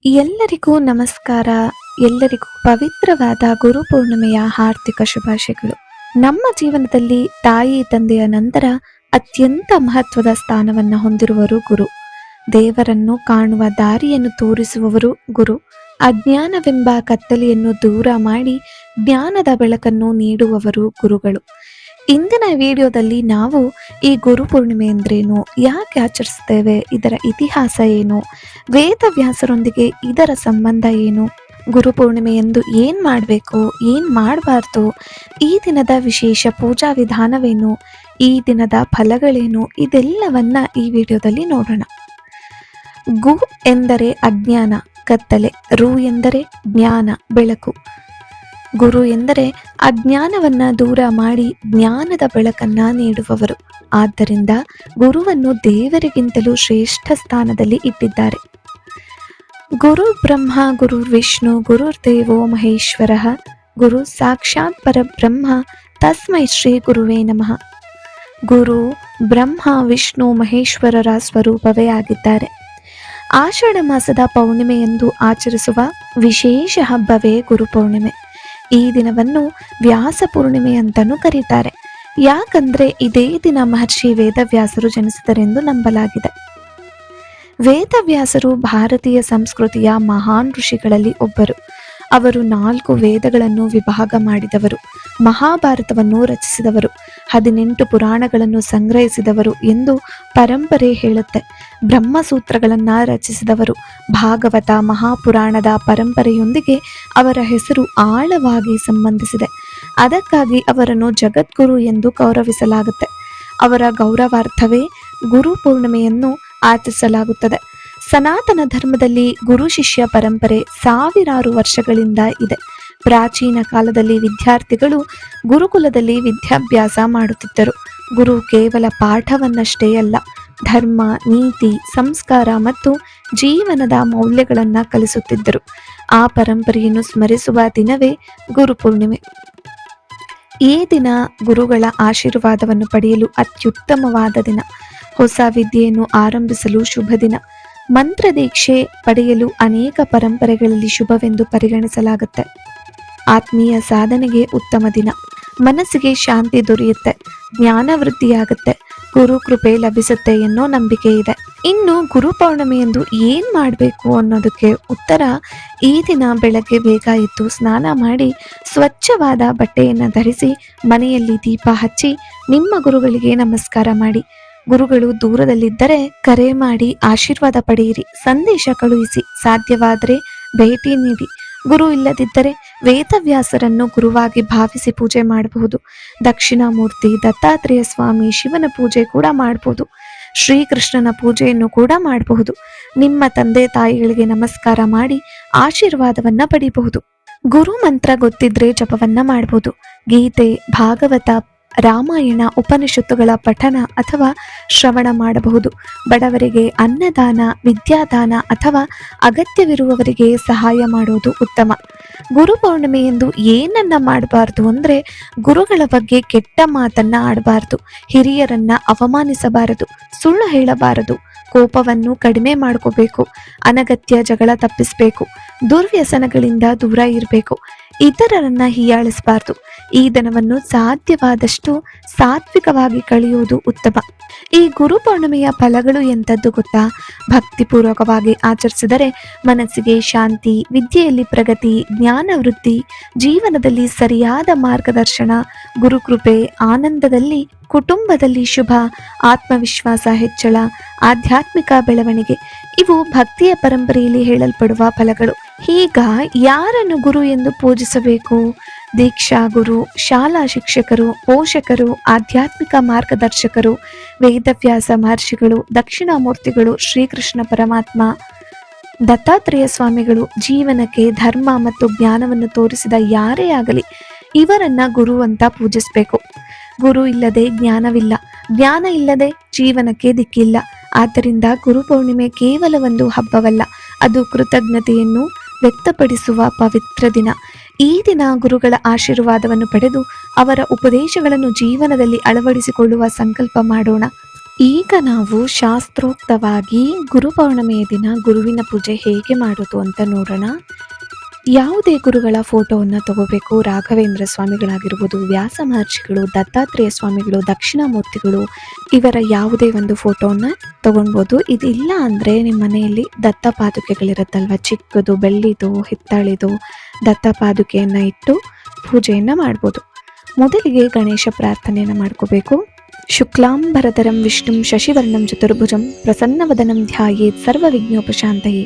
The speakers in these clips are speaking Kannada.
ಎಲ್ಲರಿಗೂ ನಮಸ್ಕಾರ. ಎಲ್ಲರಿಗೂ ಪವಿತ್ರವಾದ ಗುರುಪೂರ್ಣಿಮೆಯ ಹಾರ್ದಿಕ ಶುಭಾಶಯಗಳು. ನಮ್ಮ ಜೀವನದಲ್ಲಿ ತಾಯಿ ತಂದೆಯ ನಂತರ ಅತ್ಯಂತ ಮಹತ್ವದ ಸ್ಥಾನವನ್ನು ಹೊಂದಿರುವರು ಗುರು. ದೇವರನ್ನು ಕಾಣುವ ದಾರಿಯನ್ನು ತೋರಿಸುವವರು ಗುರು. ಅಜ್ಞಾನವೆಂಬ ಕತ್ತಲೆಯನ್ನು ದೂರ ಮಾಡಿ ಜ್ಞಾನದ ಬೆಳಕನ್ನು ನೀಡುವವರು ಗುರುಗಳು. ಇಂದಿನ ವಿಡಿಯೋದಲ್ಲಿ ನಾವು ಈ ಗುರು ಪೂರ್ಣಿಮೆ ಅಂದ್ರೇನು, ಯಾಕೆ ಆಚರಿಸ್ತೇವೆ, ಇದರ ಇತಿಹಾಸ ಏನು, ವೇದವ್ಯಾಸರೊಂದಿಗೆ ಇದರ ಸಂಬಂಧ ಏನು, ಗುರು ಪೂರ್ಣಿಮೆಯಂದು ಏನ್ ಮಾಡಬೇಕು, ಏನ್ ಮಾಡಬಾರ್ದು, ಈ ದಿನದ ವಿಶೇಷ ಪೂಜಾ ವಿಧಾನವೇನು, ಈ ದಿನದ ಫಲಗಳೇನು, ಇದೆಲ್ಲವನ್ನ ಈ ವಿಡಿಯೋದಲ್ಲಿ ನೋಡೋಣ. ಗು ಎಂದರೆ ಅಜ್ಞಾನ, ಕತ್ತಲೆ. ರು ಎಂದರೆ ಜ್ಞಾನ, ಬೆಳಕು. ಗುರು ಎಂದರೆ ಅಜ್ಞಾನವನ್ನ ದೂರ ಮಾಡಿ ಜ್ಞಾನದ ಬೆಳಕನ್ನ ನೀಡುವವರು. ಆದ್ದರಿಂದ ಗುರುವನ್ನು ದೇವರಿಗಿಂತಲೂ ಶ್ರೇಷ್ಠ ಸ್ಥಾನದಲ್ಲಿ ಇಟ್ಟಿದ್ದಾರೆ. ಗುರು ಬ್ರಹ್ಮ ಗುರು ವಿಷ್ಣು ಗುರುರ್ದೇವೋ ಮಹೇಶ್ವರ ಗುರು ಸಾಕ್ಷಾತ್ ಪರಬ್ರಹ್ಮ ತಸ್ಮೈ ಶ್ರೀ ಗುರುವೇ ನಮಃ. ಗುರು ಬ್ರಹ್ಮ ವಿಷ್ಣು ಮಹೇಶ್ವರರ ಸ್ವರೂಪವೇ ಆಗಿದ್ದಾರೆ. ಆಷಾಢ ಮಾಸದ ಪೌರ್ಣಿಮೆಯಂದು ಆಚರಿಸುವ ವಿಶೇಷ ಹಬ್ಬವೇ ಗುರು ಪೌರ್ಣಿಮೆ. ಈ ದಿನವನ್ನು ವ್ಯಾಸ ಪೂರ್ಣಿಮೆ ಅಂತಲೂ ಕರೀತಾರೆ. ಯಾಕಂದ್ರೆ ಇದೇ ದಿನ ಮಹರ್ಷಿ ವೇದವ್ಯಾಸರು ಜನಿಸಿದರೆಂದು ನಂಬಲಾಗಿದೆ. ವೇದವ್ಯಾಸರು ಭಾರತೀಯ ಸಂಸ್ಕೃತಿಯ ಮಹಾನ್ ಋಷಿಗಳಲ್ಲಿ ಒಬ್ಬರು. ಅವರು 4 ವೇದಗಳನ್ನು ವಿಭಾಗ ಮಾಡಿದವರು, ಮಹಾಭಾರತವನ್ನು ರಚಿಸಿದವರು, 18 ಪುರಾಣಗಳನ್ನು ಸಂಗ್ರಹಿಸಿದವರು ಎಂದು ಪರಂಪರೆ ಹೇಳುತ್ತೆ. ಬ್ರಹ್ಮಸೂತ್ರಗಳನ್ನು ರಚಿಸಿದವರು. ಭಾಗವತ ಮಹಾಪುರಾಣದ ಪರಂಪರೆಯೊಂದಿಗೆ ಅವರ ಹೆಸರು ಆಳವಾಗಿ ಸಂಬಂಧಿಸಿದೆ. ಅದಕ್ಕಾಗಿ ಅವರನ್ನು ಜಗದ್ಗುರು ಎಂದು ಗೌರವಿಸಲಾಗುತ್ತೆ. ಅವರ ಗೌರವಾರ್ಥವೇ ಗುರು ಪೂರ್ಣಿಮೆಯನ್ನು ಆಚರಿಸಲಾಗುತ್ತದೆ. ಸನಾತನ ಧರ್ಮದಲ್ಲಿ ಗುರು ಶಿಷ್ಯ ಪರಂಪರೆ ಸಾವಿರಾರು ವರ್ಷಗಳಿಂದ ಇದೆ. ಪ್ರಾಚೀನ ಕಾಲದಲ್ಲಿ ವಿದ್ಯಾರ್ಥಿಗಳು ಗುರುಕುಲದಲ್ಲಿ ವಿದ್ಯಾಭ್ಯಾಸ ಮಾಡುತ್ತಿದ್ದರು. ಗುರು ಕೇವಲ ಪಾಠವನ್ನಷ್ಟೇ ಅಲ್ಲ, ಧರ್ಮ, ನೀತಿ, ಸಂಸ್ಕಾರ ಮತ್ತು ಜೀವನದ ಮೌಲ್ಯಗಳನ್ನು ಕಲಿಸುತ್ತಿದ್ದರು. ಆ ಪರಂಪರೆಯನ್ನು ಸ್ಮರಿಸುವ ದಿನವೇ ಗುರು ಪೂರ್ಣಿಮೆ. ಈ ದಿನ ಗುರುಗಳ ಆಶೀರ್ವಾದವನ್ನು ಪಡೆಯಲು ಅತ್ಯುತ್ತಮವಾದ ದಿನ. ಹೊಸ ವಿದ್ಯೆಯನ್ನು ಆರಂಭಿಸಲು ಶುಭ ದಿನ. ಮಂತ್ರ ದೀಕ್ಷೆ ಪಡೆಯಲು ಅನೇಕ ಪರಂಪರೆಗಳಲ್ಲಿ ಶುಭವೆಂದು ಪರಿಗಣಿಸಲಾಗುತ್ತೆ. ಆತ್ಮೀಯ ಸಾಧನೆಗೆ ಉತ್ತಮ ದಿನ. ಮನಸ್ಸಿಗೆ ಶಾಂತಿ ದೊರೆಯುತ್ತೆ, ಜ್ಞಾನ ವೃದ್ಧಿಯಾಗುತ್ತೆ, ಗುರು ಕೃಪೆ ಲಭಿಸುತ್ತೆ ಎನ್ನೋ ನಂಬಿಕೆ ಇದೆ. ಇನ್ನು ಗುರು ಪೌರ್ಣಿಮೆಯಂದು ಏನ್ ಮಾಡಬೇಕು ಅನ್ನೋದಕ್ಕೆ ಉತ್ತರ, ಈ ದಿನ ಬೆಳಗ್ಗೆ ಬೇಗ ಎದ್ದು ಸ್ನಾನ ಮಾಡಿ ಸ್ವಚ್ಛವಾದ ಬಟ್ಟೆಯನ್ನು ಧರಿಸಿ ಮನೆಯಲ್ಲಿ ದೀಪ ಹಚ್ಚಿ ನಿಮ್ಮ ಗುರುಗಳಿಗೆ ನಮಸ್ಕಾರ ಮಾಡಿ. ಗುರುಗಳು ದೂರದಲ್ಲಿದ್ದರೆ ಕರೆ ಮಾಡಿ ಆಶೀರ್ವಾದ ಪಡೆಯಿರಿ, ಸಂದೇಶ ಕಳುಹಿಸಿ, ಸಾಧ್ಯವಾದರೆ ಭೇಟಿ ನೀಡಿ. ಗುರು ಇಲ್ಲದಿದ್ದರೆ ವೇದವ್ಯಾಸರನ್ನು ಗುರುವಾಗಿ ಭಾವಿಸಿ ಪೂಜೆ ಮಾಡಬಹುದು. ದಕ್ಷಿಣಾಮೂರ್ತಿ, ದತ್ತಾತ್ರೇಯ ಸ್ವಾಮಿ, ಶಿವನ ಪೂಜೆ ಕೂಡ ಮಾಡಬಹುದು. ಶ್ರೀಕೃಷ್ಣನ ಪೂಜೆಯನ್ನು ಕೂಡ ಮಾಡಬಹುದು. ನಿಮ್ಮ ತಂದೆ ತಾಯಿಗಳಿಗೆ ನಮಸ್ಕಾರ ಮಾಡಿ ಆಶೀರ್ವಾದವನ್ನ ಪಡಿಬಹುದು. ಗುರು ಮಂತ್ರ ಗೊತ್ತಿದ್ರೆ ಜಪವನ್ನ ಮಾಡಬಹುದು. ಗೀತೆ, ಭಾಗವತ, ರಾಮಾಯಣ, ಉಪನಿಷತ್ತುಗಳ ಪಠನ ಅಥವಾ ಶ್ರವಣ ಮಾಡಬಹುದು. ಬಡವರಿಗೆ ಅನ್ನದಾನ, ವಿದ್ಯಾದಾನ ಅಥವಾ ಅಗತ್ಯವಿರುವವರಿಗೆ ಸಹಾಯ ಮಾಡೋದು ಉತ್ತಮ. ಗುರು ಪೌರ್ಣಿಮೆಯಂದು ಏನನ್ನ ಮಾಡಬಾರ್ದು ಅಂದ್ರೆ, ಗುರುಗಳ ಬಗ್ಗೆ ಕೆಟ್ಟ ಮಾತನ್ನ ಆಡಬಾರದು, ಹಿರಿಯರನ್ನ ಅವಮಾನಿಸಬಾರದು, ಸುಳ್ಳು ಹೇಳಬಾರದು, ಕೋಪವನ್ನು ಕಡಿಮೆ ಮಾಡ್ಕೋಬೇಕು, ಅನಗತ್ಯ ಜಗಳ ತಪ್ಪಿಸಬೇಕು, ದುರ್ವ್ಯಸನಗಳಿಂದ ದೂರ ಇರಬೇಕು, ಇತರರನ್ನ ಹೀಯಾಳಿಸಬಾರದು. ಈ ದಿನವನ್ನು ಸಾಧ್ಯವಾದಷ್ಟು ಸಾತ್ವಿಕವಾಗಿ ಕಳೆಯುವುದು ಉತ್ತಮ. ಈ ಗುರು ಪೌರ್ಣಿಮೆಯ ಫಲಗಳು ಎಂಥದ್ದು ಗೊತ್ತಾ? ಭಕ್ತಿಪೂರ್ವಕವಾಗಿ ಆಚರಿಸಿದರೆ ಮನಸ್ಸಿಗೆ ಶಾಂತಿ, ವಿದ್ಯೆಯಲ್ಲಿ ಪ್ರಗತಿ, ಜ್ಞಾನ ವೃದ್ಧಿ, ಜೀವನದಲ್ಲಿ ಸರಿಯಾದ ಮಾರ್ಗದರ್ಶನ, ಗುರುಕೃಪೆ, ಆನಂದದಲ್ಲಿ, ಕುಟುಂಬದಲ್ಲಿ ಶುಭ, ಆತ್ಮವಿಶ್ವಾಸ ಹೆಚ್ಚಳ, ಆಧ್ಯಾತ್ಮಿಕ ಬೆಳವಣಿಗೆ. ಇವು ಭಕ್ತಿಯ ಪರಂಪರೆಯಲ್ಲಿ ಹೇಳಲ್ಪಡುವ ಫಲಗಳು. ಈಗ ಯಾರನ್ನು ಗುರು ಎಂದು ಪೂಜಿಸಬೇಕು? ದೀಕ್ಷಾ ಗುರು, ಶಾಲಾ ಶಿಕ್ಷಕರು, ಪೋಷಕರು, ಆಧ್ಯಾತ್ಮಿಕ ಮಾರ್ಗದರ್ಶಕರು, ವೇದವ್ಯಾಸ ಮಹರ್ಷಿಗಳು, ದಕ್ಷಿಣಾಮೂರ್ತಿಗಳು, ಶ್ರೀಕೃಷ್ಣ ಪರಮಾತ್ಮ, ದತ್ತಾತ್ರೇಯ ಸ್ವಾಮಿಗಳು, ಜೀವನಕ್ಕೆ ಧರ್ಮ ಮತ್ತು ಜ್ಞಾನವನ್ನು ತೋರಿಸಿದ ಯಾರೇ ಆಗಲಿ ಇವರನ್ನ ಗುರು ಅಂತ ಪೂಜಿಸಬೇಕು. ಗುರು ಇಲ್ಲದೆ ಜ್ಞಾನವಿಲ್ಲ, ಜ್ಞಾನ ಇಲ್ಲದೆ ಜೀವನಕ್ಕೆ ದಿಕ್ಕಿಲ್ಲ. ಆದ್ದರಿಂದ ಗುರು ಪೌರ್ಣಿಮೆ ಕೇವಲ ಒಂದು ಹಬ್ಬವಲ್ಲ, ಅದು ಕೃತಜ್ಞತೆಯನ್ನು ವ್ಯಕ್ತಪಡಿಸುವ ಪವಿತ್ರ ದಿನ. ಈ ದಿನ ಗುರುಗಳ ಆಶೀರ್ವಾದವನ್ನು ಪಡೆದು ಅವರ ಉಪದೇಶಗಳನ್ನು ಜೀವನದಲ್ಲಿ ಅಳವಡಿಸಿಕೊಳ್ಳುವ ಸಂಕಲ್ಪ ಮಾಡೋಣ. ಈಗ ನಾವು ಶಾಸ್ತ್ರೋಕ್ತವಾಗಿ ಗುರುಪೌರ್ಣಮಿಯ ದಿನ ಗುರುವಿನ ಪೂಜೆ ಹೇಗೆ ಮಾಡೋದು ಅಂತ ನೋಡೋಣ. ಯಾವುದೇ ಗುರುಗಳ ಫೋಟೋವನ್ನು ತಗೋಬೇಕು. ರಾಘವೇಂದ್ರ ಸ್ವಾಮಿಗಳಾಗಿರ್ಬೋದು, ವ್ಯಾಸ ಮಹರ್ಷಿಗಳು, ದತ್ತಾತ್ರೇಯ ಸ್ವಾಮಿಗಳು, ದಕ್ಷಿಣಾಮೂರ್ತಿಗಳು, ಇವರ ಯಾವುದೇ ಒಂದು ಫೋಟೋವನ್ನು ತಗೊಳ್ಬೋದು. ಇದಿಲ್ಲ ಅಂದರೆ ನಿಮ್ಮ ಮನೆಯಲ್ಲಿ ದತ್ತ ಪಾದುಕೆಗಳಿರುತ್ತಲ್ವ, ಚಿಕ್ಕದು ಬೆಳ್ಳಿದು ಹಿತ್ತಾಳಿದು ದತ್ತ ಪಾದುಕೆಯನ್ನು ಇಟ್ಟು ಪೂಜೆಯನ್ನು ಮಾಡ್ಬೋದು. ಮೊದಲಿಗೆ ಗಣೇಶ ಪ್ರಾರ್ಥನೆಯನ್ನು ಮಾಡ್ಕೋಬೇಕು. ಶುಕ್ಲಾಂಬರಧರಂ ವಿಷ್ಣುಂ ಶಶಿವರ್ಣಂ ಚತುರ್ಭುಜಂ ಪ್ರಸನ್ನವದನಂ ಧ್ಯಾಯೇತ್ ಸರ್ವ ವಿಘ್ನೋಪಶಾಂತಯೇ.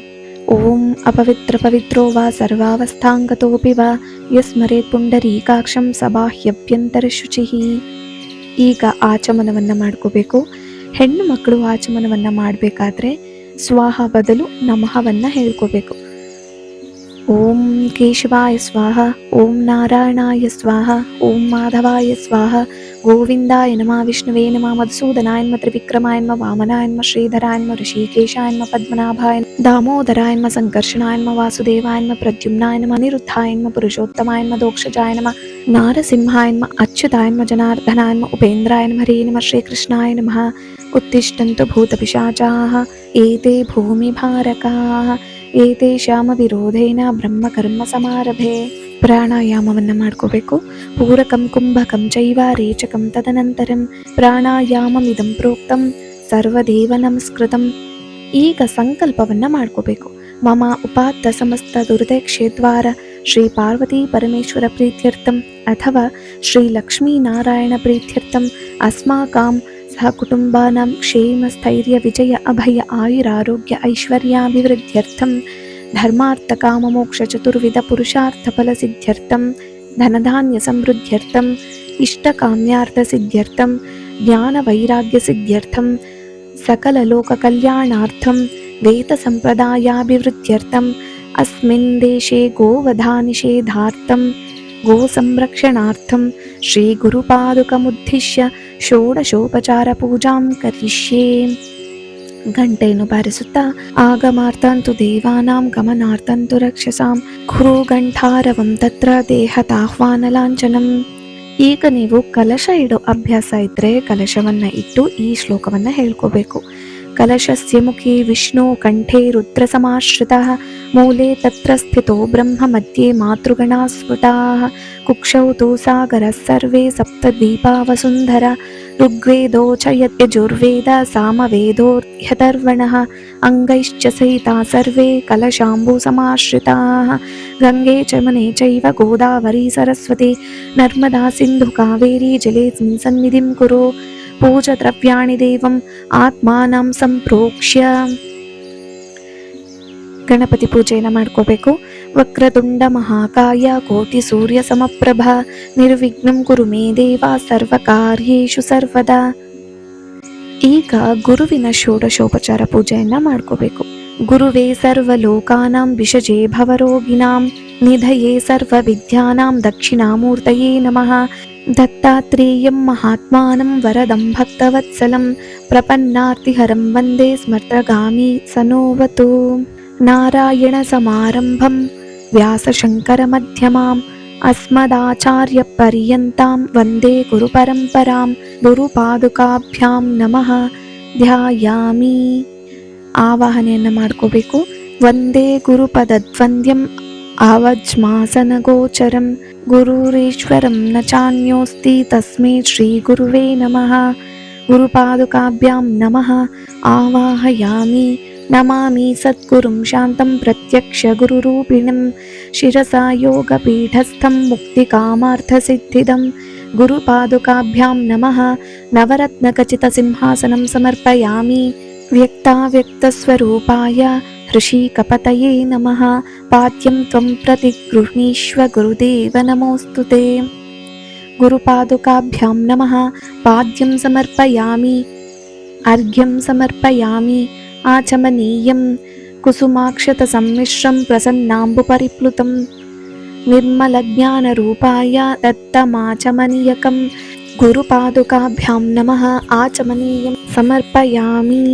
ಓಂ ಅಪವಿತ್ರ ಪವಿತ್ರೋ ವಾ ಸರ್ವಾವಸ್ಥಾಂಗತೋಪಿ ವಾ ಯಸ್ಮರೇತ್ ಪುಂಡರೀಕಾಕ್ಷಂ ಸಬಾಹ್ಯಭ್ಯಂತರ ಶುಚಿ. ಈಗ ಆಚಮನವನ್ನು ಮಾಡ್ಕೋಬೇಕು. ಹೆಣ್ಣು ಮಕ್ಕಳು ಆಚಮನವನ್ನು ಮಾಡಬೇಕಾದ್ರೆ ಸ್ವಾಹ ಬದಲು ನಮಃವನ್ನು ಹೇಳ್ಕೋಬೇಕು. ಓಂ ಕೇಶವಾಯ ಸ್ವಾಹ, ಓಂ ನಾರಾಯಣಾಯ ಸ್ವಾಹ, ಓಂ ಮಾಧವಾಯ ಸ್ವಾಹ, ಗೋವಿಂದಾಯ ನಮಃ, ವಿಷ್ಣುವೇ ನಮಃ, ಮಧುಸೂದನಾಯ ನಮಃ, ತ್ರಿವಿಕ್ರಮಾಯ ನಮಃ, ವಾಮನಾಯ ನಮಃ, ಶ್ರೀಧರಾಯ ನಮಃ, ಋಷಿಕೇಶಾಯ ನಮಃ, ಪದ್ಮನಾಭಾಯ ನಮಃ, ದಾಮೋದರಾಯ ನಮಃ, ಸಂಕರ್ಷಣಾಯ ನಮಃ, ವಾಸುದೇವಾಯ ನಮಃ, ಪ್ರದ್ಯುಮ್ನಾಯ ನಮಃ, ಅನಿರುದ್ಧಾಯ ನಮಃ, ಪುರುಷೋತ್ತಮಾಯ ನಮಃ, ದೋಕ್ಷಜಾಯ ನಮಃ, ನಾರಸಿಂಹಾಯ ನಮಃ, ಅಚ್ಯುತಾಯ ನಮಃ, ಜನಾರ್ದನಾಯ ನಮಃ, ಉಪೇಂದ್ರಾಯ ನಮಃ, ಹರೇ ನಮಃ, ಶ್ರೀಕೃಷ್ಣಾಯ ನಮಃ. ಉತ್ತಿಷ್ಠಂತು ಭೂತಪಿಶಾಚಾಃ ಏತೇ ಭೂಮಿಭಾರಕಾಃ ಏತೇಷಾಂ ವಿರೋಧೇನ ಬ್ರಹ್ಮಕರ್ಮ ಸಮಾರಭೆ. ಪ್ರಾಣಾಯಾಮವನ್ನು ಮಾಡ್ಕೋಬೇಕು. ಪೂರಕಂ ಕುಂಭಕಂ ಚೈವ ರೇಚಕಂ ತದನಂತರಂ ಪ್ರಾಣಾಯಾಮಮಿದಂ ಪ್ರೋಕ್ತಂ ಸರ್ವದೇವ ನಮಸ್ಕೃತಂ. ಈಗ ಸಂಕಲ್ಪವನ್ನು ಮಾಡ್ಕೋಬೇಕು. ಮಮ ಉಪಾತ್ತ ಸಮಸ್ತ ದುರ್ದೈಕ್ಷೇದ್ವಾರ ಶ್ರೀ ಪಾರ್ವತಿ ಪರಮೇಶ್ವರ ಪ್ರೀತ್ಯರ್ಥಂ ಅಥವಾ ಶ್ರೀ ಲಕ್ಷ್ಮೀನಾರಾಯಣ ಪ್ರೀತ್ಯರ್ಥಂ ಅಸ್ಮಾಕಂ ಸಹ ಕುಟುಂಬಾನಾಂ ಕ್ಷೇಮ ಸ್ಥೈರ್ಯ ವಿಜಯ ಅಭಯ ಆಯುರಾರೋಗ್ಯ ಐಶ್ವರ್ಯಾಭಿವೃದ್ಧ್ಯರ್ಥಂ ಧರ್ಮಾರ್ಥ ಕಾಮ ಮೋಕ್ಷ ಚತುರ್ವಿಧ ಪುರುಷಾರ್ಥ ಫಲ ಸಿದ್ಧ್ಯರ್ಥಂ ಧನಧಾನ್ಯ ಸಮೃದ್ಧ್ಯರ್ಥಂ ಇಷ್ಟಕಾಮ್ಯಾರ್ಥ ಸಿದ್ಧ್ಯರ್ಥಂ ಜ್ಞಾನ ವೈರಾಗ್ಯ ಸಿದ್ಧ್ಯರ್ಥಂ ಸಕಲ ಲೋಕ ಕಲ್ಯಾಣಾರ್ಥಂ ವೇದ ಸಂಪ್ರದಾಯಾಭಿವೃದ್ಧ್ಯರ್ಥಂ ಅಸ್ಮಿನ್ ದೇಶೇ ಗೋವಧಾ ನಿಷೇಧಾರ್ಥಂ ಗೋ ಸಂರಕ್ಷಣಾರ್ಥಂ ಶ್ರೀ ಗುರುಪಾದುಕಮುದ್ದಿಶ್ಯ ಷೋಡಶೋಪಚಾರ ಪೂಜಾಂ ಕರಿಷ್ಯೆ. ಗಂಟೆಯನ್ನು ಬಾರಿಸುತ್ತಾ ಆಗಮಾರ್ಥಂತು ದೇವಾನಾಂ ಗಮನಾರ್ಥಂತು ರಕ್ಷಸಾಂ ಕುರು ಗಂಠಾರವಂ ತತ್ರ ದೇಹತಾಹ್ವಾನ ಲಾಂಛನಂ. ಈಗ ನೀವು ಕಲಶ ಇಡೋ ಅಭ್ಯಾಸ ಇದ್ದರೆ ಕಲಶವನ್ನು ಇಟ್ಟು ಈ ಶ್ಲೋಕವನ್ನು ಹೇಳ್ಕೋಬೇಕು. ಕಲಶಸ್ಯ ಮುಖೇ ವಿಷ್ಣು ಕಂಠೇ ರುದ್ರ ಸಮಾಶ್ರಿತಃ ಮೂಲೆ ತತ್ರ ಸ್ಥಿತೋ ಬ್ರಹ್ಮ ಮಧ್ಯೆ ಮಾತೃಗಣಾ ಸ್ಫುಟಾಃ ಕುಕ್ಷೌ ತು ಸಾಗರಃ ಸರ್ವೇ ಸಪ್ತದ್ವೀಪಾ ವಸುಂಧರ ಋಗ್ವೇದೋ ಚ ಯಜುರ್ವೇದ ಸಾಮವೇದೋ ಹ್ಯಥರ್ವಣಃ ಅಂಗೈಶ್ಚ ಸಹಿತಾ ಸರ್ವೇ ಕಲಶಾಂಬು ಸಮಾಶ್ರಿತಾಃ ಗಂಗೆ ಚಮನೆ ಚೈವ ಗೋದಾವರಿ ಸರಸ್ವತಿ ನರ್ಮದಾ ಸಿಂಧು ಕಾವೇರಿ ಜಲೇಸ್ಮಿನ್ ಸನ್ನಿಧಿಂ ಕುರು ಪೂಜ ದ್ರವ್ಯಾಣಿ ದೇವಂ ಆತ್ಮಾನಂ ಸಂಪ್ರೋಕ್ಷ್ಯ. ಗಣಪತಿ ಪೂಜೆಯನ್ನು ಮಾಡ್ಕೋಬೇಕು. ವಕ್ರತುಂಡ ಮಹಾಕಾಯ ಕೋಟಿ ಸೂರ್ಯ ಸಮಪ್ರಭ ನಿರ್ವಿಘ್ನಂ ಕುರು ಮೇ ದೇವ ಸರ್ವಕಾರ್ಯೇಷು ಸರ್ವದಾ. ಈಗ ಗುರುವಿನ ಷೋಡಶೋಪಚಾರ ಪೂಜೆಯನ್ನು ಮಾಡ್ಕೋಬೇಕು. ಗುರುವೇ ಸರ್ವಲೋಕಾನಾಂ ವಿಷಜೇ ಭವರೋಗಿಣಾಂ ನಿಧಯೇ ಸರ್ವವಿದ್ಯಾನಾಂ ದಕ್ಷಿಣಾಮೂರ್ತಯೇ ನಮಃ. ದತ್ತಾತ್ರೇಯಂ ಮಹಾತ್ಮಾನಂ ವರದಂ ಭಕ್ತವತ್ಸಲಂ ಪ್ರಪನ್ನಾರ್ತಿಹರಂ ವಂದೇ ಸ್ಮರ್ತಗಾಮಿ ಸನೋವತು. ನಾರಾಯಣ ಸಮಾರಂಭಂ ವ್ಯಾಸಶಂಕರ ಮಧ್ಯಮಾಂ ಅಸ್ಮದಾಚಾರ್ಯ ಪರ್ಯಂತಾಂ ವಂದೇ ಗುರು ಪರಂಪರಾಂ ಗುರುಪಾದುಕಾಭ್ಯಾಂ ನಮಃ ಧ್ಯಾಯಾಮಿ. ಆವಾಹನೆಯನ್ನು ಮಾಡ್ಕೋಬೇಕು. ವಂದೇ ಗುರುಪದದ್ವಂದ್ಯಂ ಅವಜ್ಮಾಸನ ಗೋಚರಂ ಗುರುರೇಶ್ವರಂ ನ ಚಾನ್ಯೋಸ್ತಿ ತಸ್ಮೈ ಶ್ರೀ ಗುರುವೇ ನಮಃ. ಗುರುಪಾದುಕಾಭ್ಯಾಂ ನಮಃ ಆವಾಹಯಾಮಿ. ನಮಾಮಿ ಸದ್ಗುರುಂ ಶಾಂತಂ ಪ್ರತ್ಯಕ್ಷ ಗುರುರೂಪಿಣಂ ಶಿರಸಾ ಯೋಗಪೀಠಸ್ಥಂ ಮುಕ್ತಿಕಾಮಾರ್ಥಸಿದ್ಧಿದಂ. ಗುರುಪಾದುಕಾಭ್ಯಾಂ ನಮಃ. ನವರತ್ನಖಚಿತ ಸಿಂಹಾಸನಂ ಸಮರ್ಪಯಾಮಿ. ವ್ಯಕ್ತಾವ್ಯಕ್ತಸ್ವರೂಪಾಯ ಋಷಿಕಪತಯೇ ನಮಃ. ಪಾದ್ಯಂ ತ್ವಂ ಪ್ರತಿಗೃಹ್ಣೀಶ್ವ ಗುರುದೇವ ನಮೋಸ್ತುತೆ. ಗುರುಪಾದುಕಾಭ್ಯಾಂ ನಮಃ. ಪಾದ್ಯಂ ಸಮರ್ಪಯಾಮಿ. ಅರ್ಘ್ಯಂ ಸಮರ್ಪಯಾಮಿ. ಆಚಮನೀಯಂ ಕುಸುಮಾಕ್ಷತ ಸಮ್ಮಿಶ್ರಂ ಪ್ರಸನ್ನಾಂಬುಪರಿಪ್ಲುತಂ ನಿರ್ಮಲಜ್ಞಾನರೂಪಾಯ ದತ್ತಮಾಚಮನೀಯಕಂ. ಗುರುಪಾದುಕಾಭ್ಯಾಂ ನಮಃ. ಆಚಮನೀಯಂ ಸಮರ್ಪಯಾಮಿ.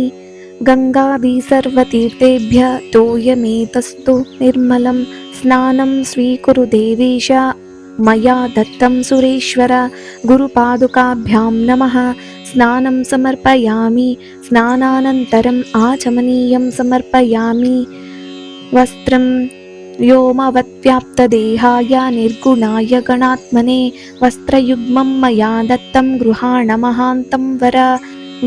ಗಂಗಾದಿ ಸರ್ವತೀರ್ಥೇಭ್ಯ ತೋಯಮೇತಸ್ತು ನಿರ್ಮಲಂ ಸ್ನಾನಂ ಸ್ವೀಕುರು ದೇವೇಶ ಮಯಾ ದತ್ತಂ ಸುರೇಶ್ವರ. ಗುರುಪಾದುಕಾಭ್ಯಾಂ ನಮಃ. स्नानं समर्पयामि। स्नानानन्तरम् आचमनीयं समर्पयामि। वस्त्रं व्योमवद्व्याप्तदेहाय निर्गुणाय गणात्मने वस्त्रयुग्मं मया दत्तं गृहाण महान्तं वर।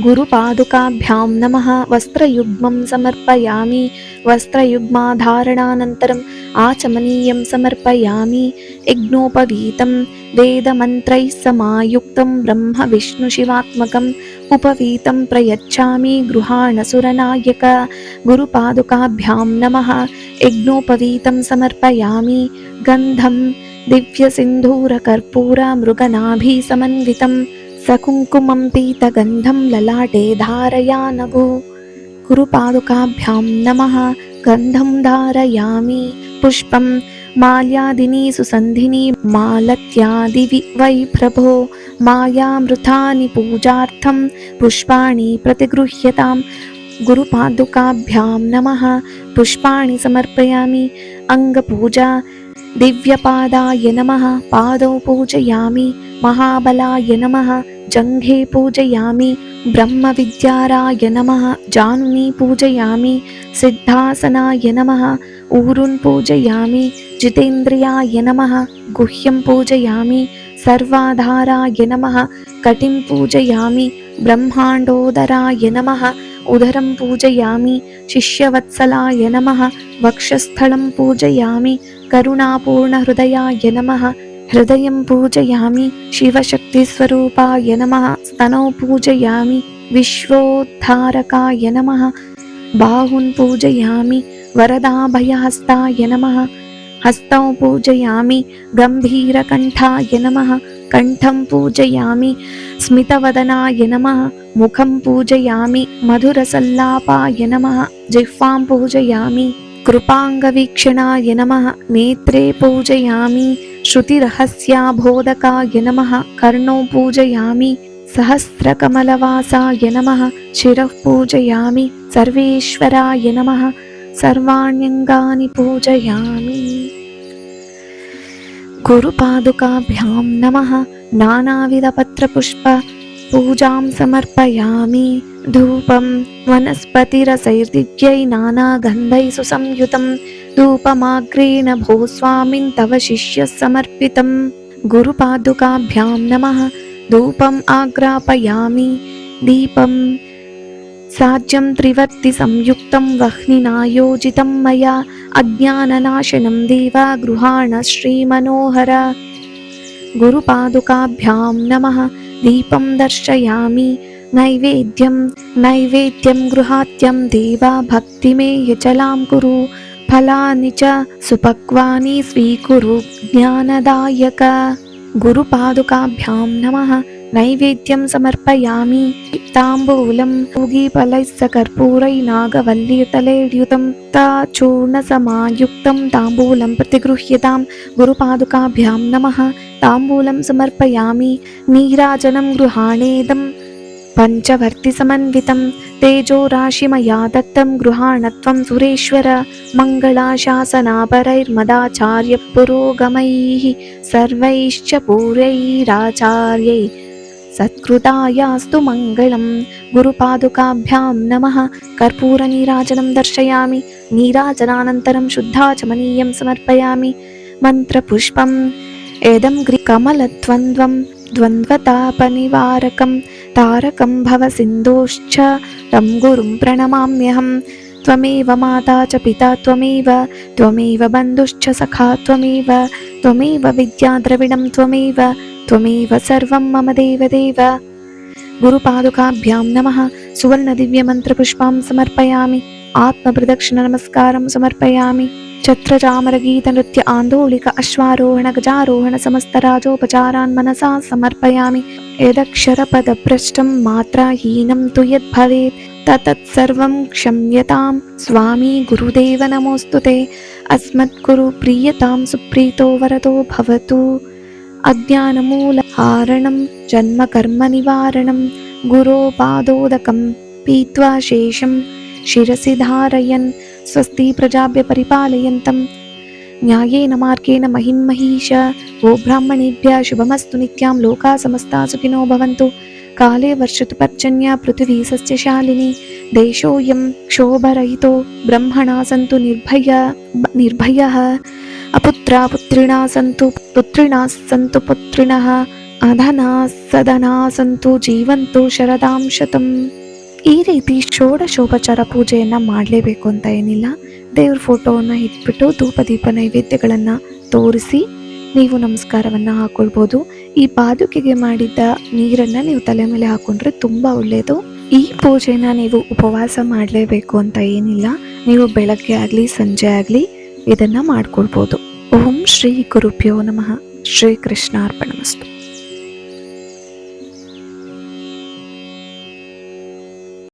गुरुपादुकाभ्यां नमः। वस्त्रयुग्मं समर्पयामि। वस्त्रयुग्माधारणानन्तरम् आचमनीयं समर्पयामि। यज्ञोपवीतं वेदमन्त्रैः समायुक्तं ब्रह्म विष्णुशिवात्मकम् उपवीतं प्रयच्छामि गृहाण सुरनायक। गुरुपादुकाभ्यां नमः। यज्ञोपवीतं समर्पयामि। गन्धं दिव्यसिन्धूरकर्पूर मृगनाभिसमन्वितं सकुङ्कुमं पीतगन्धं ललाटे धारयानघु। गुरुपादुकाभ्यां नमः। गन्धं धारयामि। पुष्पं माल्यादिनी सुसन्धिनी मालत्यादिवि वै प्रभो। मायामृतानि पूजार्थं पुष्पाणि प्रतिगृह्यताम्। गुरुपादुकाभ्यां नमः। पुष्पाणि समर्पयामि। अङ्गपूजा दिव्यपादाय नमः। पादौ पूजयामि। महाबलाय नमः। जङ्घे पूजयामि। ब्रह्मविद्याराय नमः। जानुनी पूजयामि। सिद्धासनाय नमः। ऊरुन् पूजयामि। जितेन्द्रियाय नमः। गुह्यं पूजयामि। सर्वाधाराय नमः। कटिं पूजयामि। ब्रह्माण्डोदराय नमः। उदरं पूजयामि। शिष्यवत्सलाय नमः। वक्षस्थलं पूजयामि। करुणापूर्णहृदयाय नमः। हृदयं पूजयामि। शिवशक्तिस्वरूपाय नमः। स्तनौ पूजयामि। विश्वोद्धारकाय नमः। बाहुन् पूजयामि। वरदाभयहस्ताय नमः। हस्तौ पूजयामि। गम्भीरकण्ठाय नमः। कण्ठं पूजयामि। स्मितवदनाय नमः। मुखं पूजयामि। मधुरसल्लापाय नमः। जिह्वां पूजयामि। कृपाङ्गवीक्षणाय नमः। नेत्रे पूजयामि। श्रुतिरहस्याबोधकाय नमः। कर्णौ पूजयामि। सहस्रकमलवासाय नमः। शिरः पूजयामि। सर्वेश्वराय नमः। सर्वाण्यङ्गानि पूजयामि। गुरुपादुकाभ्यां नमः। नानाविधपत्रपुष्प पूजां समर्पयामि। धूपं वनस्पतिरसैर्दिव्यै नानागन्धैः सुसंयुतं धूपमाग्रेण भो स्वामिन् तव शिष्यः समर्पितं। गुरुपादुकाभ्यां नमः। धूपम् आग्रापयामि। दीपं साज्यं त्रिवर्तिसंयुक्तं वह्निना योजितं मया अज्ञाननाशनं देव गृहाण श्रीमनोहर। गुरुपादुकाभ्यां नमः। दीपं दर्शयामि। नैवेद्यं गृहात्यं देवा भक्तिमेयचलां कुरु। फलानि च सुपक्वानि स्वीकुरु ज्ञानदायक। गुरुपादुकाभ्यां नमः। नैवेद्यं समर्पयामि। ताम्बूलं पूगीफलैः सकर्पूरै नागवल्लीतलेर्युतं चूर्णसमायुक्तं ताम्बूलं प्रतिगृह्यतां। गुरुपादुकाभ्यां नमः। ताम्बूलं समर्पयामि। नीराजनं गृहाणेदं पञ्चवर्तिसमन्वितं तेजोराशिमया दत्तं गृहाणत्वं सुरेश्वर। मङ्गलाशासनापरैर्मदाचार्यपुरोगमैः सर्वैश्च पूर्वैराचार्यैः सत्कृतायास्तु मङ्गलम्। गुरुपादुकाभ्यां नमः। कर्पूरनीराजनं दर्शयामि। नीराजनानन्तरं शुद्धाचमनीयं समर्पयामि। मन्त्रपुष्पम् एदं कमलद्वन्द्वं द्वन्द्वतापनिवारकं तारकं भवसिन्धोश्च तं गुरुं प्रणमाम्यहं। त्वमेव माता च पिता त्वमेव बन्धुश्च सखा त्वमेव विद्याद्रविणं त्वमेव सर्वं मम देवदेव। गुरुपादुकाभ्यां नमः। सुवर्णदिव्यमन्त्रपुष्पां समर्पयामि। आत्मप्रदक्षिणनमस्कारं समर्पयामि। छत्रचामरगीतनृत्य आन्दोलिक अश्वारोहण गजारोहण समस्तराजोपचारान् मनसा समर्पयामि। यदक्षरपदभ्रष्टं मात्राहीनं तु यद्भवेत् तत्सर्वं क्षम्यतां स्वामी गुरुदेव नमोऽस्तुते। अस्मद्गुरुप्रीयतां सुप्रीतो वरदो भवतु। अज्ञानमूलहारणं जन्मकर्मनिवारणं गुरोपादोदकं पीत्वा शेषं शिरसि धारयन् स्वस्ति प्रजाभ्य परिपालयन्तं ನ್ಯಾಯೇನ ಮಾರ್ಗೇಣ ಮಹಿನ್ಮಹೀಶ. ಓ ಬ್ರಾಹ್ಮಣೇಭ್ಯ ಶುಭಮಸ್ತು ನಿತ್ಯಾಂ ಲೋಕಾ ಸಮಸ್ತಾ ಸುಖಿನೋ ಭವಂತು. ಕಾಲೇ ವರ್ಷತು ಪರ್ಜನ್ಯ ಪೃಥಿವೀ ಸಸ್ಯಶಾಲಿನಿ. ದೇಶೋಯಂ ಕ್ಷೋಭರಹಿತೋ ಬ್ರಹ್ಮಣಾ ಸಂತು ನಿರ್ಭಯಃ. ಅಪುತ್ರಾ ಪುತ್ರಿಣಾ ಸಂತು ಪುತ್ರಿಣಃ. ಅಧನಾ ಸದನಾ ಸಂತು ಜೀವಂತು ಶರದಾಂ ಶತಂ. ಈ ರೀತಿ ಷೋಡಶೋಪಚಾರ ಪೂಜೆಯನ್ನು ಮಾಡಲೇಬೇಕು ಅಂತ ಏನಿಲ್ಲ. ದೇವ್ರ ಫೋಟೋವನ್ನು ಇಟ್ಬಿಟ್ಟು ಧೂಪ ದೀಪ ನೈವೇದ್ಯಗಳನ್ನು ತೋರಿಸಿ ನೀವು ನಮಸ್ಕಾರವನ್ನು ಹಾಕೊಳ್ಬೋದು. ಈ ಪಾದುಕೆಗೆ ಮಾಡಿದ್ದ ನೀರನ್ನು ನೀವು ತಲೆ ಮೇಲೆ ಹಾಕೊಂಡ್ರೆ ತುಂಬ ಒಳ್ಳೆಯದು. ಈ ಪೂಜೆನ ನೀವು ಉಪವಾಸ ಮಾಡಲೇಬೇಕು ಅಂತ ಏನಿಲ್ಲ. ನೀವು ಬೆಳಗ್ಗೆ ಆಗಲಿ ಸಂಜೆ ಆಗಲಿ ಇದನ್ನು ಮಾಡ್ಕೊಳ್ಬೋದು. ಓಂ ಶ್ರೀ ಗುರುಭ್ಯೋ ನಮಃ. ಶ್ರೀ ಕೃಷ್ಣಾರ್ಪಣಮಸ್ತು.